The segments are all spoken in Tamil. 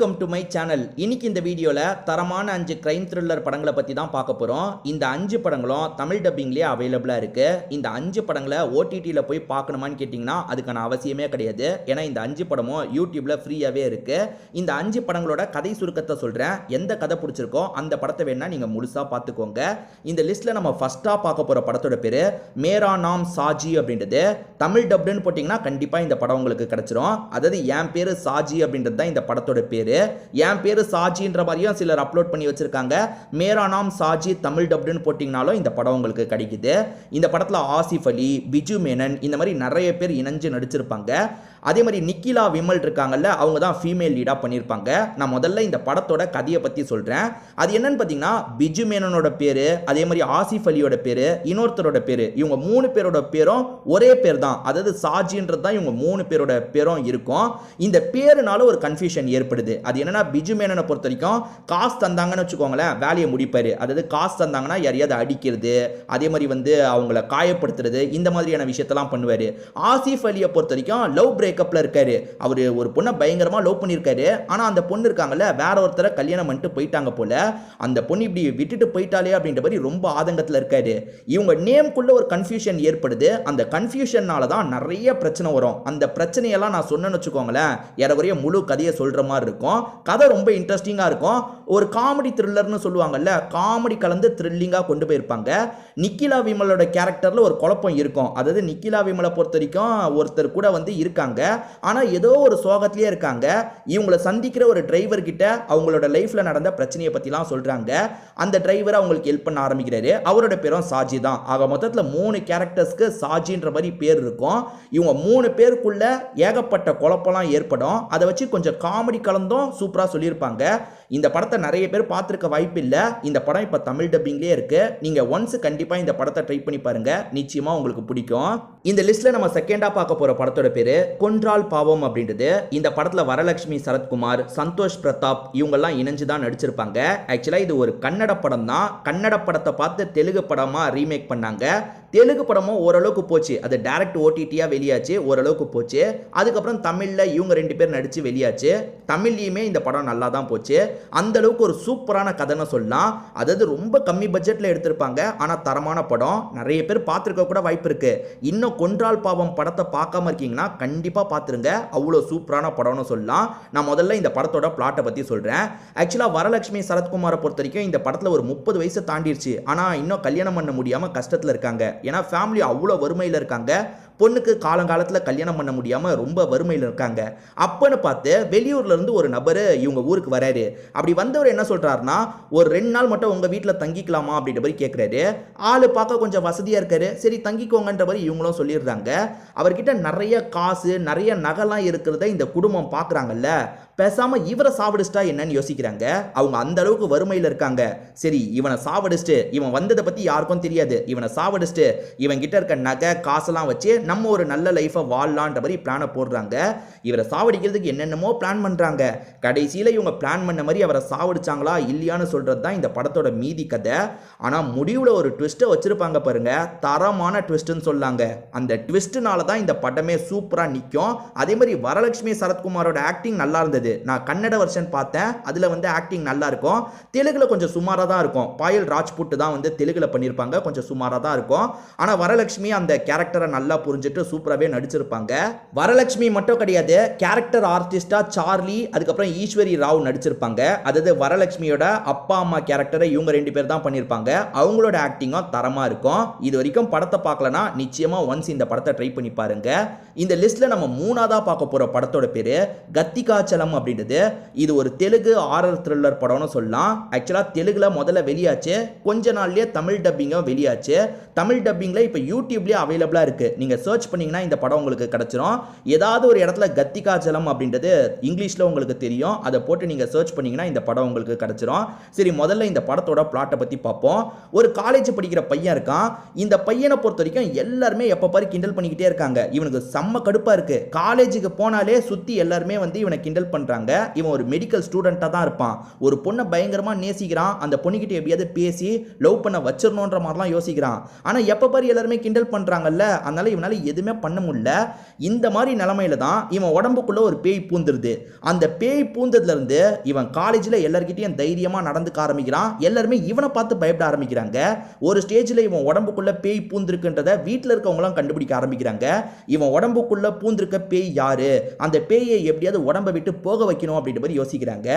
Welcome to my channel. இன்னைக்கு இந்த வீடியோல தரமான 5 கிரைம் த்ரில்லர் படங்களை பத்தி தான் பார்க்க போறோம். இந்த 5 படங்களும் தமிழ் டப்பிங்லயே அவைலபிளா இருக்கு. இந்த 5 படங்களை ஓடிடில போய் பார்க்கணுமான்னு கேட்டிங்கன்னா அதுக்கான அவசியமே கிடையாது. ஏன்னா இந்த 5 படமும் யூடியூப்ல ஃப்ரீயாவே இருக்கு. இந்த 5 படங்களோட கதை சுருக்கத்தை சொல்றேன். எந்த கதை பிடிச்சிருக்கோ அந்த படத்தை வேணா நீங்க முழுசா பார்த்துக்கோங்க. இந்த லிஸ்ட்ல நம்ம ஃபர்ஸ்டா பார்க்க போற படத்தோட பேரு மேரா நாம் சாஜி அப்படின்றது. தமிழ் டப்டுன்னு போட்டிங்கன்னா கண்டிப்பா இந்த படம் உங்களுக்கு கிடைச்சிரும். அதாவது என் பேரு சாஜி அப்படின்றது தான் இந்த படத்தோட பேரு. என் பேரு சாஜின்ற மாதிரியும் சிலர் அப்லோட் பண்ணி வச்சிருக்காங்க. மேரா நாம் சாஜி தமிழ் டப்டுன்னு போட்டிங்கனாலும் இந்த படம் உங்களுக்கு கிடைக்குது. இந்த படத்தில் ஆசிஃப் அலி, பிஜு மேனன் இந்த மாதிரி நிறைய பேர் இணைஞ்சு நடிச்சிருப்பாங்க. அதே மாதிரி நிக்கிலா விமல் இருக்காங்கல்ல, அவங்க தான் ஃபீமேல் லீடாக பண்ணியிருப்பாங்க. நான் முதல்ல இந்த படத்தோட கதையை பற்றி சொல்கிறேன். அது என்னன்னு பார்த்தீங்கன்னா, பிஜு மேனனோட பேர், அதே மாதிரி ஆசிஃப் அலியோட பேர், இன்னொருத்தரோட பேர், இவங்க 3 பேரோட பேரும் ஒரே பேர் தான். அதாவது சாஜின்றது தான் இவங்க 3 பேரோட பேரும் இருக்கும். இந்த பேருனால ஒரு கன்ஃபியூஷன் ஏற்படுது. அது என்னன்னா, பிஜு மேனனை பொறுத்த வரைக்கும் காசு தந்தாங்கன்னு வச்சுக்கோங்களேன், வேலையை முடிப்பாரு. அதாவது காசு தந்தாங்கன்னா யாரையாவது அடிக்கிறது, அதே மாதிரி அவங்கள காயப்படுத்துறது, இந்த மாதிரியான விஷயத்தெல்லாம் பண்ணுவார். ஆசிஃப் அலியை பொறுத்த வரைக்கும் லவ் பிரேக்கப்ல இருக்காரு. அவர் ஒரு பொண்ணை பயங்கரமா லவ் பண்ணியிருக்காரு. ஆனால் அந்த பொண்ணு இருக்காங்கல்ல, வேற ஒருத்தரை கல்யாணம் பண்ணிட்டு போயிட்டாங்க போல. அந்த பொண்ணு இப்படி விட்டுட்டு போயிட்டாலே அப்படின்ற மாதிரி ரொம்ப ஆதங்கத்தில் இருக்காரு. இவங்க நேம்குள்ள ஒரு கன்ஃபியூஷன் ஏற்படுது. அந்த கன்ஃபியூஷனால தான் நிறைய பிரச்சனை வரும். அந்த பிரச்சனையெல்லாம் நான் சொன்னேன்னு வச்சுக்கோங்களேன், ஏறக்குறைய முழு கதையை சொல்ற மாதிரி இருக்கும். கதை ரொம்ப இன்ட்ரெஸ்டிங்காக இருக்கும். ஒரு காமெடி த்ரில்லர்னு சொல்லுவாங்கல்ல, காமெடி கலந்து த்ரில்லிங்காக கொண்டு போயிருப்பாங்க. நிக்கிலா விமலோட கேரக்டரில் ஒரு குழப்பம் இருக்கும். அதாவது நிக்கிலா விமலை பொறுத்த வரைக்கும் ஒருத்தர் கூட இருக்காங்க, ஆனால் ஏதோ ஒரு சோகத்திலே இருக்காங்க. இவங்களை சந்திக்கிற ஒரு டிரைவர் கிட்ட அவங்களோட லைஃப்பில் நடந்த பிரச்சனையை பற்றிலாம் சொல்கிறாங்க. அந்த டிரைவர் அவங்களுக்கு ஹெல்ப் பண்ண ஆரம்பிக்கிறாரு. அவரோட பேரும் சாஜி தான். ஆக மொத்தத்தில் 3 கேரக்டர்ஸ்க்கு சாஜின்ற மாதிரி பேர் இருக்கும். இவங்க 3 பேருக்குள்ள ஏகப்பட்ட குழப்பம்லாம் ஏற்படும். அதை வச்சு கொஞ்சம் காமெடி கலந்தும் சூப்பராக சொல்லியிருப்பாங்க. இந்த படத்தை நிறைய பேர் பார்த்துருக்க வாய்ப்பு இல்லை. இந்த படம் இப்போ தமிழ் டப்பிங்லேயே இருக்கு. நீங்கள் ஒன்ஸ் கண்டிப்பாக இந்த படத்தை ட்ரை பண்ணி பாருங்க, நிச்சயமாக உங்களுக்கு பிடிக்கும். இந்த லிஸ்ட்டில் நம்ம செகண்டாக பார்க்க போகிற படத்தோட பேர் கொன்றால் பாவம் அப்படின்றது. இந்த படத்தில் வரலட்சுமி சரத்குமார், சந்தோஷ் பிரதாப் இவங்கெல்லாம் இணைஞ்சு தான் நடிச்சிருப்பாங்க. ஆக்சுவலாக இது ஒரு கன்னட படம் தான். கன்னட படத்தை பார்த்து தெலுங்கு படமாக ரீமேக் பண்ணாங்க. தெலுங்கு படமும் ஓரளவுக்கு போச்சு. அது டைரக்ட் ஓடிடியாக வெளியாச்சு, ஓரளவுக்கு போச்சு. அதுக்கப்புறம் தமிழில் இவங்க 2 பேர் நடித்து வெளியாச்சு. தமிழ்லையுமே இந்த படம் நல்லா தான் போச்சு. அந்த அளவுக்கு ஒரு சூப்பரான கதைன்னு சொல்லலாம். அதாவது ரொம்ப கம்மி பட்ஜெட்டில் எடுத்திருப்பாங்க, ஆனால் தரமான படம். நிறைய பேர் பார்த்துருக்க கூட வாய்ப்பு இருக்கு. இன்னும் கொன்றால் பாவம் படத்தை பார்க்காம இருக்கீங்கன்னா கண்டிப்பாக பார்த்துருங்க. அவ்வளோ சூப்பரான படம்னு சொல்லலாம். நான் முதல்ல இந்த படத்தோட பிளாட்டை பற்றி சொல்கிறேன். ஆக்சுவலாக வரலட்சுமி சரத்குமாரை பொறுத்த வரைக்கும் இந்த படத்தில் ஒரு 30 வயசு தாண்டிடுச்சு. ஆனால் இன்னும் கல்யாணம் பண்ண முடியாமல் கஷ்டத்தில் இருக்காங்க. ஏன்னா ஃபேமிலி அவ்வளோ வறுமையில் இருக்காங்க. பொண்ணுக்கு காலங்காலத்தில் கல்யாணம் பண்ண முடியாமல் ரொம்ப வறுமையில் இருக்காங்க. அப்பன்னு பார்த்து வெளியூர்ல இருந்து ஒரு நபர் இவங்க ஊருக்கு வராரு. அப்படி வந்தவர் என்ன சொல்றாருன்னா, ஒரு 2 நாள் மட்டும் உங்க வீட்டில் தங்கிக்கலாமா அப்படின்ற மாதிரி கேட்குறாரு. ஆளு பார்க்க கொஞ்சம் வசதியாக இருக்காரு. சரி தங்கிக்கோங்கன்ற மாதிரி இவங்களும் சொல்லிடுறாங்க. அவர்கிட்ட நிறைய காசு, நிறைய நகைலாம் இருக்கிறத இந்த குடும்பம் பார்க்குறாங்கல்ல, பேசாம இவரை சாவடிச்சிட்டா என்னன்னு யோசிக்கிறாங்க. அவங்க அந்த அளவுக்கு வறுமையில் இருக்காங்க. சரி இவனை சாவடிச்சுட்டு, இவன் வந்ததை பற்றி யாருக்கும் தெரியாது, இவனை சாவடிச்சுட்டு இவன் கிட்ட இருக்க நகை காசெல்லாம் வச்சு நம்ம ஒரு நல்ல லைஃபை வாழலான்ற மாதிரி பிளானை போடுறாங்க. இவரை சாவடிக்கிறதுக்கு என்னென்னமோ பிளான் பண்ணுறாங்க. கடைசியில் இவங்க பிளான் பண்ண மாதிரி அவரை சாவடிச்சாங்களா இல்லையான்னு சொல்கிறது தான் இந்த படத்தோட மீதி கதை. ஆனால் முடிவில் ஒரு ட்விஸ்ட்டை வச்சுருப்பாங்க பாருங்க, தரமான ட்விஸ்ட்டுன்னு சொல்லாங்க. அந்த ட்விஸ்ட்டுனால தான் இந்த படமே சூப்பராக நிற்கும். அதே மாதிரி வரலட்சுமி சரத்குமாரோட ஆக்டிங் நல்லா இருந்தது. நான் கன்னட வெர்ஷன் பார்த்தேன், அதில் ஆக்டிங் நல்லா இருக்கும். தெலுங்குல கொஞ்சம் சுமாராக தான் இருக்கும். பாயல் ராஜ்புட் தான் தெலுங்குல பண்ணியிருப்பாங்க, கொஞ்சம் சுமாராக தான் இருக்கும். ஆனால் வரலட்சுமி அந்த கேரக்டரை நல்லா புரிஞ்சுட்டு சூப்பராகவே நடிச்சிருப்பாங்க. வரலட்சுமி மட்டும் கிடையாது, கேரக்டர் ஆர்டிஸ்டா சார்லி, அதுக்கப்புறம் ஈஸ்வரி ராவ் நடிச்சிருப்பாங்க. அதாவது வரலட்சுமியோட அப்பா அம்மா கேரக்டரை இவங்க 2 பேர் தான் பண்ணியிருப்பாங்க. அவங்களோட ஆக்டிங்கும் தரமாக இருக்கும். இது வரைக்கும் படத்தை பார்க்கலனா நிச்சயமாக ஒன்ஸ் இந்த படத்தை ட்ரை பண்ணி பாருங்க. இந்த லிஸ்ட்ல நம்ம 3ஆவதா பார்க்க போகிற படத்தோட பேர் கத்திகாச்சலம் அப்படின்றது. இது ஒரு தெலுங்கு ஹாரர் த்ரில்லர் படம்னு சொல்லலாம். ஆக்சுவலாக தெலுங்குல முதல்ல வெளியாச்சு, கொஞ்ச நாள்லயே தமிழ் டப்பிங்கும் வெளியாச்சு. தமிழ் டப்பிங்ல இப்போ யூடியூப்லேயே அவைலபிளாக இருக்கு. நீங்கள் சர்ச் பண்ணீங்கன்னா இந்த படம் உங்களுக்கு கிடைச்சிரும். ஏதாவது ஒரு இடத்துல கத்திகாச்சலம் அப்படின்றது இங்கிலீஷில் உங்களுக்கு தெரியும், அதை போட்டு நீங்கள் சர்ச் பண்ணீங்கன்னா இந்த படம் உங்களுக்கு கிடைச்சிரும். சரி முதல்ல இந்த படத்தோட பிளாட்டை பற்றி பார்ப்போம். ஒரு காலேஜ் படிக்கிற பையன் இருக்கான். இந்த பையனை பொறுத்த வரைக்கும் எல்லாருமே எப்போ பாரு கிண்டல் பண்ணிக்கிட்டே இருக்காங்க. இவனுக்கு செம்ம கடுப்பாக இருக்கு. காலேஜுக்கு போனாலே சுற்றி எல்லாருமே இவனை கிண்டல் பண்றாங்க இவன் ஒரு மெடிக்கல் ஸ்டூடெண்டா தான் இருப்பான். ஒரு பொண்ணை பயங்கரமா நேசிக்கிறான். அந்த பொண்ணுகிட்ட எப்படியாவது பேசி லவ் பண்ண வச்சிரணும்ன்ற மாதிரிலாம் யோசிக்கிறான். ஆனா எப்ப பாரு எல்லாருமே கிண்டல் பண்றாங்கல்ல, அதனால இவனால எதுவுமே பண்ண முடியல. இந்த மாதிரி நிலைமையில தான் இவன் உடம்புக்குள்ள ஒரு பேய் பூந்துருது. அந்த பேய் பூந்ததுல இருந்து இவன் காலேஜ்ல எல்லார்கிட்டயும் தைரியமா நடந்துக்க ஆரம்பிக்கிறான். எல்லாருமே இவனை பார்த்து பயப்பட ஆரம்பிக்கிறாங்க. ஒரு ஸ்டேஜ்ல இவன் உடம்புக்குள்ள பேய் பூந்திருக்குன்றத வீட்டில் இருக்கவங்களாம் கண்டுபிடிக்க ஆரம்பிக்கிறாங்க. இவன் உடம்புக்குள்ள பூந்திருக்க பேய் யாரு, அந்த பேயை எப்படியாவது உடம்பை விட்டு போக வைக்கணும் அப்படின்ற மாதிரி யோசிக்கிறாங்க.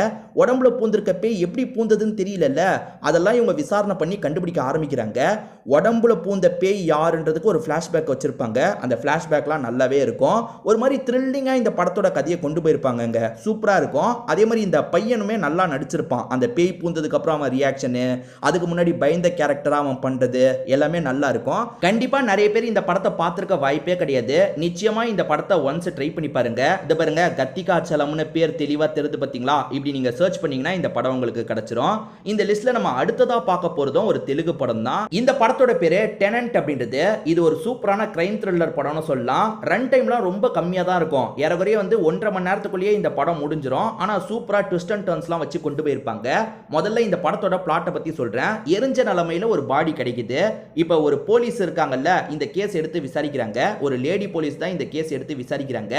உடம்புல பூந்திருக்க பேய் எப்படி பூந்ததுன்னு தெரியலல்ல, அதெல்லாம் இவங்க விசாரணை பண்ணி கண்டுபிடிக்க ஆரம்பிக்கிறாங்க. உடம்புல பூந்த பேய் யாருன்றதுக்கு ஒரு ஃபிளாஷ்பேக் வச்சிருப்பாங்க. அந்த ஃபிளாஷ்பேக்லாம் நல்லாவே இருக்கும். ஒரு மாதிரி த்ரில்லிங்காக இந்த படத்தோட கதையை கொண்டு போயிருப்பாங்க. சூப்பராக இருக்கும். அதே மாதிரி இந்த பையனுமே நல்லா நடிச்சிருப்பான். அந்த பேய் பூந்ததுக்கு அப்புறம் அவன் ரியாக்ஷனு, அதுக்கு முன்னாடி பயந்த கேரக்டரா அவன் பண்றது எல்லாமே நல்லா இருக்கும். கண்டிப்பா நிறைய பேர் இந்த படத்தை பார்த்திருக்க வாய்ப்பே கிடையாது. நிச்சயமா இந்த படத்தை ஒன்ஸ் ட்ரை பண்ணி பாருங்க. இது பாருங்க, கத்திகாச்சலம்னு பேர் தெளிவா தெரியுது பாத்தீங்களா? இப்படி நீங்க சர்ச் பண்ணீங்கன்னா இந்த படம் உங்களுக்கு கிடைச்சிரும். இந்த லிஸ்ட்ல நம்ம அடுத்ததா பார்க்க போறதும் ஒரு தெலுங்கு படம் தான். இந்த படத்தோட பேரு டெனன்ட் அப்படின்றது. இது ஒரு சூப்பரான கிரைம் த்ரில்லர் படம்னு சொல்லலாம். ரன் டைம்லாம் ரொம்ப கம்மியா தான் இருக்கும். ஏறக்குறைய 1.5 மணி நேரத்துக்குள்ளேயே இந்த படம் முடிஞ்சிரும். ஆனா சூப்பரா ட்விஸ்ட் அண்ட் டர்ன்ஸ்லாம் வச்சு கொண்டு போயிருப்பாங்க. முதல்ல இந்த படத்தோட பிளாட்டை பத்தி சொல்றேன். எரிஞ்ச நிலைமையில ஒரு பாடி கிடைக்குது. இப்போ ஒரு போலீஸ் இருக்காங்கல்ல, இந்த கேஸ் எடுத்து விசாரிக்கிறாங்க. ஒரு லேடி போலீஸ் தான் இந்த கேஸ் எடுத்து விசாரிக்கிறாங்க.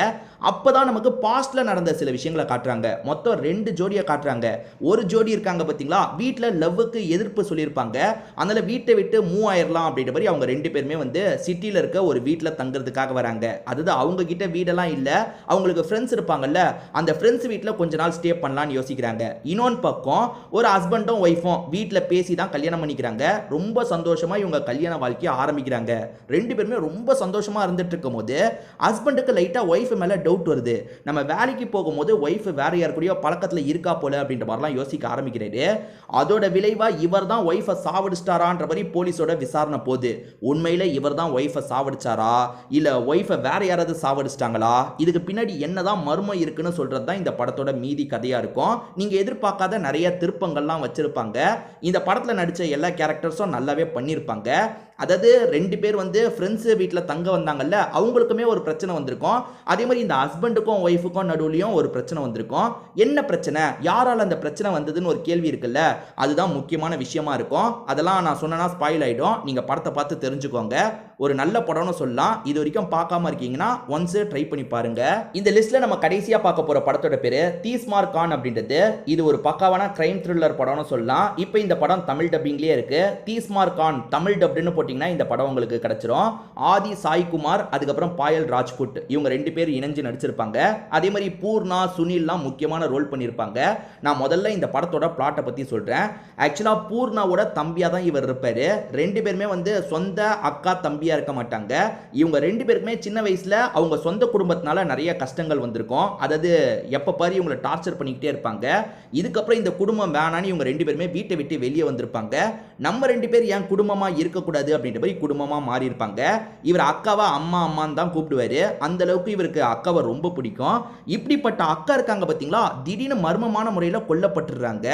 அப்பதான் நமக்கு பாஸ்ட்ல நடந்த சில விஷயங்களை காட்டுறாங்க. மொத்தம் 2 ஜோடியை காட்டுறாங்க. ஒரு ஜோடி இருக்காங்க பாத்தீங்களா, வீட்டுல லவ்வுக்கு எதிர்ப்பு சொல்லியிருப்பாங்க. அதனால வீட்டை விட்டு மூவ் ஆயிரலாம் அப்படின்ற மாதிரி அவங்க 2 பேருமே சிட்டில இருக்க ஒரு வீட்டுல தங்குறதுக்காக வராங்க. அதாவது அவங்க கிட்ட வீடெல்லாம் இல்ல, அவங்களுக்கு ஃப்ரெண்ட்ஸ் இருப்பாங்கல்ல, அந்த ஃப்ரெண்ட்ஸ் வீட்டுல கொஞ்ச நாள் ஸ்டே பண்ணலாம்னு யோசிக்கிறாங்க. இன்னொன்று பக்கம் ஒரு ஹஸ்பண்டும் ஒய்ஃபும் வீட்டுல பேசி தான் கல்யாணம் பண்ணிக்கிறாங்க. ரொம்ப சந்தோஷமா இவங்க கல்யாண வாழ்க்கையை ஆரம்பிக்கிறாங்க. 2 பேருமே ரொம்ப சந்தோஷமா இருந்துட்டு இருக்கும் போது ஹஸ்பண்டுக்கு லைட்டா ஒய்ஃப் மேல டவுட் வருது. நம்ம வேலைக்கு போகும்போது ஒய்ஃப் வேற யார் கூடயோ பழக்கத்துல இருக்கா போல அப்படின்ற மாதிரிலாம் யோசிக்க ஆரம்பிக்கிறாரு. அதோட விளைவா இவர் தான் ஒய்ஃபை சாவடிச்சிட்டாரான்ற மாதிரி போலீஸோட விசாரணை போகுது. உண்மையில இவர் தான் ஒய்ஃபை சாவடிச்சாரா, இல்ல ஒய்ஃபை வேற யாராவது சாவடிச்சிட்டாங்களா, இதுக்கு பின்னாடி என்னதான் மர்மம் இருக்குன்னு சொல்றது தான் இந்த படத்தோட மீதி கதையா இருக்கும். நீங்க எதிர்பார்க்காத நிறைய திருப்பங்கள்லாம் வச்சிருப்பாங்க. இந்த படத்துல நடிச்ச எல்லா கேரக்டர்ஸும் நல்லாவே பண்ணியிருப்பாங்க. அதாவது 2 பேர் ஃப்ரெண்ட்ஸ் வீட்டில் தங்க வந்தாங்கல்ல, அவங்களுக்குமே ஒரு பிரச்சனை வந்திருக்கும். அதே மாதிரி இந்த ஹஸ்பண்டுக்கும் ஒய்ஃபுக்கும் நடுவுலையும் ஒரு பிரச்சனை வந்திருக்கும். என்ன பிரச்சனை, யாரால் அந்த பிரச்சனை வந்ததுன்னு ஒரு கேள்வி இருக்குல்ல, அதுதான் முக்கியமான விஷயமா இருக்கும். அதெல்லாம் நான் சொன்னா ஸ்பாயில் ஆயிடும். நீங்க படத்தை பார்த்து தெரிஞ்சுக்கோங்க. ஒரு நல்ல படம்னு சொல்லலாம். இது வரைக்கும் பார்க்காம இருக்கீங்கன்னா ஒன்ஸ் ட்ரை பண்ணி பாருங்க. இந்த லிஸ்ட்ல நம்ம கடைசியா பார்க்க போற படத்தோட பேரு தீஸ்மார் கான் அப்படின்றது. இது ஒரு பக்காவான கிரைம் த்ரில்லர் படம்னு சொல்லலாம். இப்போ இந்த படம் தமிழ் டப்பிங்லயே இருக்கு. தீஸ்மார் கான் தமிழ் டப்னு போட்டீங்கன்னா இந்த படம் உங்களுக்கு கிடைச்சிரும். ஆதி சாய்குமார், அதுக்கப்புறம் பாயல் ராஜ்புட், இவங்க 2 பேர் இணைஞ்சு நடிச்சிருப்பாங்க. அதே மாதிரி பூர்ணா, சுனில்லாம் முக்கியமான ரோல் பண்ணியிருப்பாங்க. நான் முதல்ல இந்த படத்தோட பிளாட்டை பத்தி சொல்றேன். ஆக்சுவலா பூர்ணாவோட தம்பியா தான் இவர் இருப்பாரு. 2 பேருமே சொந்த அக்கா தம்பியா இருக்க மாட்டாங்க. இவங்க 2 பேருக்குமே சின்ன வயசுல அவங்க சொந்த குடும்பத்தினால நிறைய கஷ்டங்கள் வந்திருக்கும். அதாவது எப்ப பாரு இவங்களை டார்ச்சர் பண்ணிக்கிட்டே இருப்பாங்க. இதுக்கப்புறம் இந்த குடும்பம் வேணான்னு இவங்க 2 பேருமே வீட்டை விட்டு வெளியே வந்திருப்பாங்க. நம்ம 2 பேர் ஏன் குடும்பமா இருக்கக்கூடாது அப்படின்ற மாதிரி குடும்பமா மாறி இருப்பாங்க. இவர் அக்காவை அம்மா அம்மான்னு தான் கூப்பிடுவாரு. அந்த அளவுக்கு இவருக்கு அக்காவை ரொம்ப பிடிக்கும். இப்படிப்பட்ட அக்கா இருக்காங்க பாத்தீங்களா, திடீர்னு மர்மமான முறையில் கொல்லப்பட்டுறாங்க.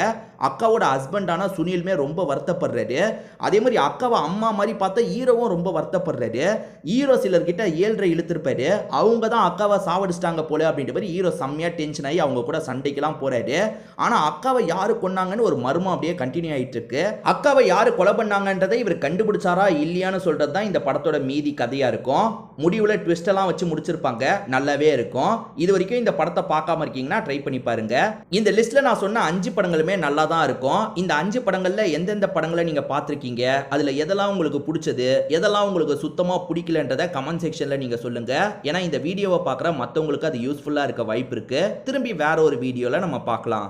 அக்காவோட ஹஸ்பண்டான சுனிலுமே ரொம்ப வருத்தப்படுறாரு. அதே மாதிரி அக்காவை அம்மா மாதிரி பார்த்தா ஹீரோவும் ரொம்ப வருத்தப்படுறாரு. ஹீரோ சிலர்கிட்ட 7 இழுத்திருப்பாரு. அவங்க தான் அக்காவை சாவடிச்சிட்டாங்க போல அப்படின்ற மாதிரி ஹீரோ செம்மையா டென்ஷன் ஆகி அவங்க கூட சண்டைக்கெல்லாம் போறாரு. ஆனா அக்காவை யாரு கொன்னாங்கன்னு ஒரு மர்மம் அப்படியே கண்டினியூ ஆயிட்டு இருக்கு. அக்காவை யாரு கொலை பண்ணாங்கன்றதை இவர் கண்டுபிடிச்சாரா இல்லையான்னு சொல்றது தான் இந்த படத்தோட மீதி கதையா இருக்கும். முடிவுல ட்விஸ்ட் எல்லாம் வச்சு முடிச்சிருப்பாங்க. நல்லாவே இருக்கும். இது வரைக்கும் இந்த படத்தை பார்க்காம இருக்கீங்கன்னா ட்ரை பண்ணி பாருங்க. இந்த லிஸ்ட்ல நான் சொன்ன 5 படங்களுமே நல்லா தான் இருக்கும். இந்த 5 படங்கள்ல எந்தெந்த படங்களை நீங்க பார்த்திருக்கீங்க, அதுல எதெல்லாம் உங்களுக்கு பிடிச்சது, எதெல்லாம் உங்களுக்கு சுத்தமா பிடிக்கலன்றதை கமெண்ட் செக்ஷன்ல நீங்க சொல்லுங்க. ஏன்னா இந்த வீடியோவை பார்க்குற மற்றவங்களுக்கு அது யூஸ்ஃபுல்லா இருக்க வாய்ப்பு இருக்கு. திரும்பி வேற ஒரு வீடியோல நம்ம பார்க்கலாம்.